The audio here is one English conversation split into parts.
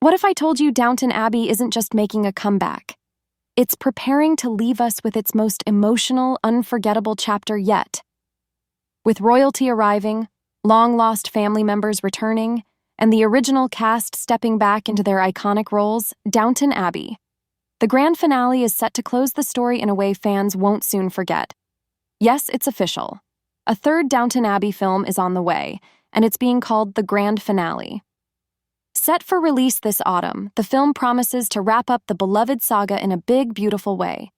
What if I told you Downton Abbey isn't just making a comeback? It's preparing to leave us with its most emotional, unforgettable chapter yet. With royalty arriving, long-lost family members returning, and the original cast stepping back into their iconic roles, Downton Abbey. The grand finale is set to close the story in a way fans won't soon forget. Yes, it's official. A third Downton Abbey film is on the way, and it's being called the grand finale. Set for release this autumn, the film promises to wrap up the beloved saga in a big, beautiful way.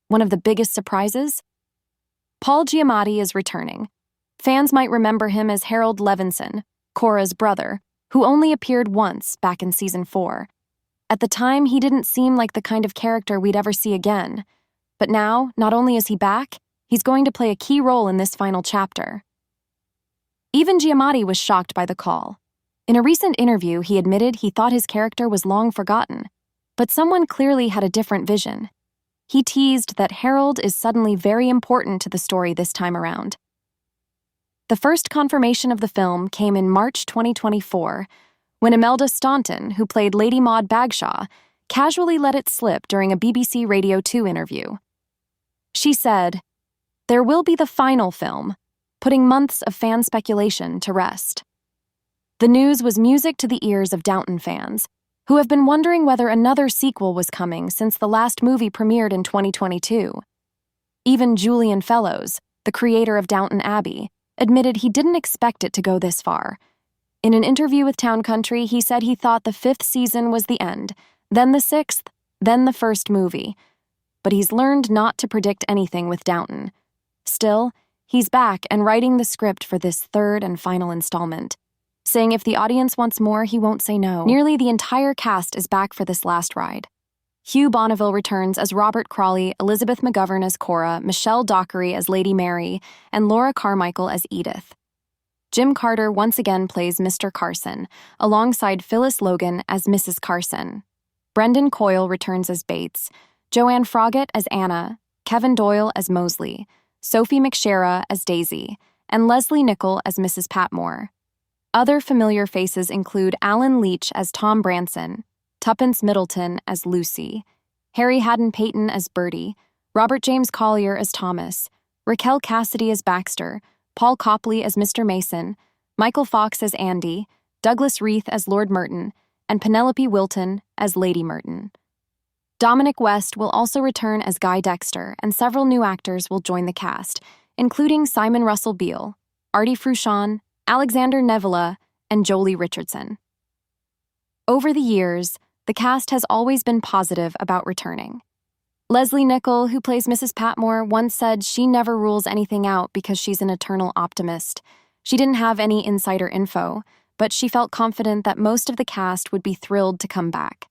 One of the biggest surprises? Paul Giamatti is returning. Fans might remember him as Harold Levinson, Cora's brother, who only appeared once back in season 4. At the time, he didn't seem like the kind of character we'd ever see again. But now, not only is he back, he's going to play a key role in this final chapter. Even Giamatti was shocked by the call. In a recent interview, he admitted he thought his character was long forgotten, but someone clearly had a different vision. He teased that Harold is suddenly very important to the story this time around. The first confirmation of the film came in March 2024, when Imelda Staunton, who played Lady Maud Bagshaw, casually let it slip during a BBC Radio 2 interview. She said, "There will be the final film, putting months of fan speculation to rest." The news was music to the ears of Downton fans, who have been wondering whether another sequel was coming since the last movie premiered in 2022. Even Julian Fellowes, the creator of Downton Abbey, admitted he didn't expect it to go this far. In an interview with Town Country, he said he thought the 5th season was the end, then the 6th, then the first movie. But he's learned not to predict anything with Downton. Still, he's back and writing the script for this third and final installment, saying if the audience wants more, he won't say no. Nearly the entire cast is back for this last ride. Hugh Bonneville returns as Robert Crawley, Elizabeth McGovern as Cora, Michelle Dockery as Lady Mary, and Laura Carmichael as Edith. Jim Carter once again plays Mr. Carson, alongside Phyllis Logan as Mrs. Carson. Brendan Coyle returns as Bates, Joanne Froggatt as Anna, Kevin Doyle as Mosley, Sophie McShera as Daisy, and Leslie Nichol as Mrs. Patmore. Other familiar faces include Alan Leach as Tom Branson, Tuppence Middleton as Lucy, Harry Haddon Payton as Bertie, Robert James Collier as Thomas, Raquel Cassidy as Baxter, Paul Copley as Mr. Mason, Michael Fox as Andy, Douglas Reith as Lord Merton, and Penelope Wilton as Lady Merton. Dominic West will also return as Guy Dexter, and several new actors will join the cast, including Simon Russell Beale, Artie Fruchon, Alexander Neville, and Jolie Richardson. Over the years, the cast has always been positive about returning. Leslie Nichol, who plays Mrs. Patmore, once said she never rules anything out because she's an eternal optimist. She didn't have any insider info, but she felt confident that most of the cast would be thrilled to come back.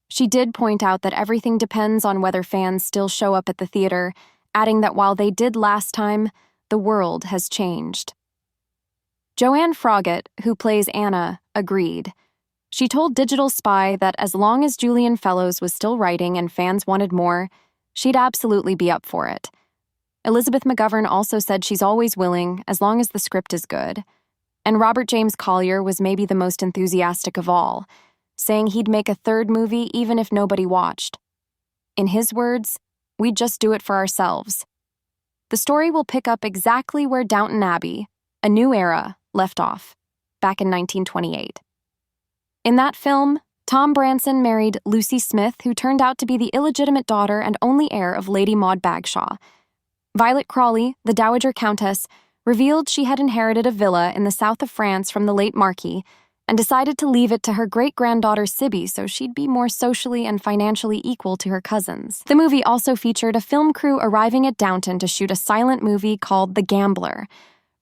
She did point out that everything depends on whether fans still show up at the theater, adding that while they did last time, the world has changed. Joanne Froggatt, who plays Anna, agreed. She told Digital Spy that as long as Julian Fellowes was still writing and fans wanted more, she'd absolutely be up for it. Elizabeth McGovern also said she's always willing, as long as the script is good. And Robert James Collier was maybe the most enthusiastic of all, saying he'd make a third movie even if nobody watched. In his words, "We'd just do it for ourselves." The story will pick up exactly where Downton Abbey, A New Era, left off, back in 1928. In that film, Tom Branson married Lucy Smith, who turned out to be the illegitimate daughter and only heir of Lady Maud Bagshaw. Violet Crawley, the Dowager Countess, revealed she had inherited a villa in the south of France from the late Marquis and decided to leave it to her great-granddaughter Sibby so she'd be more socially and financially equal to her cousins. The movie also featured a film crew arriving at Downton to shoot a silent movie called The Gambler.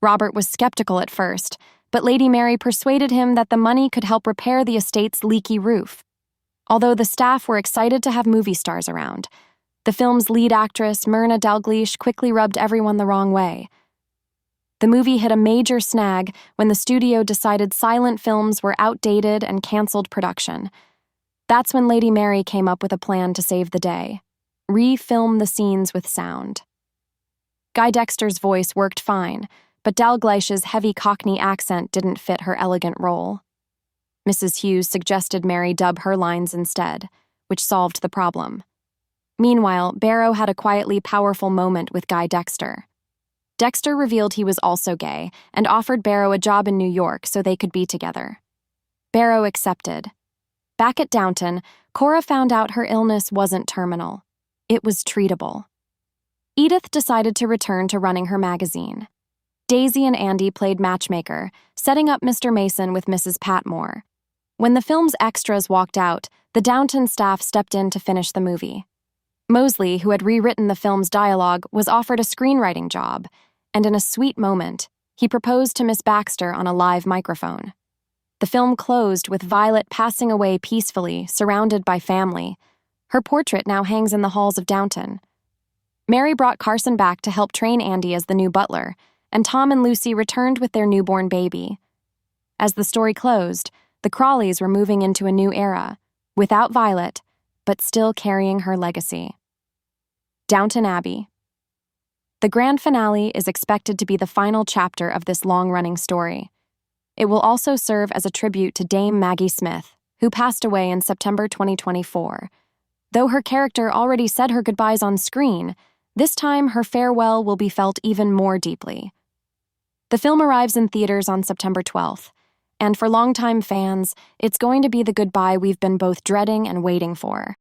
Robert was skeptical at first, but Lady Mary persuaded him that the money could help repair the estate's leaky roof. Although the staff were excited to have movie stars around, the film's lead actress, Myrna Dalgleish, quickly rubbed everyone the wrong way. The movie hit a major snag when the studio decided silent films were outdated and canceled production. That's when Lady Mary came up with a plan to save the day: re-film the scenes with sound. Guy Dexter's voice worked fine, but Dalgleish's heavy Cockney accent didn't fit her elegant role. Mrs. Hughes suggested Mary dub her lines instead, which solved the problem. Meanwhile, Barrow had a quietly powerful moment with Guy Dexter. Dexter revealed he was also gay and offered Barrow a job in New York so they could be together. Barrow accepted. Back at Downton, Cora found out her illness wasn't terminal. It was treatable. Edith decided to return to running her magazine. Daisy and Andy played matchmaker, setting up Mr. Mason with Mrs. Patmore. When the film's extras walked out, the Downton staff stepped in to finish the movie. Mosley, who had rewritten the film's dialogue, was offered a screenwriting job, and in a sweet moment, he proposed to Miss Baxter on a live microphone. The film closed with Violet passing away peacefully, surrounded by family. Her portrait now hangs in the halls of Downton. Mary brought Carson back to help train Andy as the new butler, and Tom and Lucy returned with their newborn baby. As the story closed, the Crawleys were moving into a new era, without Violet, but still carrying her legacy. Downton Abbey. The grand finale is expected to be the final chapter of this long-running story. It will also serve as a tribute to Dame Maggie Smith, who passed away in September 2024. Though her character already said her goodbyes on screen, this time her farewell will be felt even more deeply. The film arrives in theaters on September 12th, and for longtime fans, it's going to be the goodbye we've been both dreading and waiting for.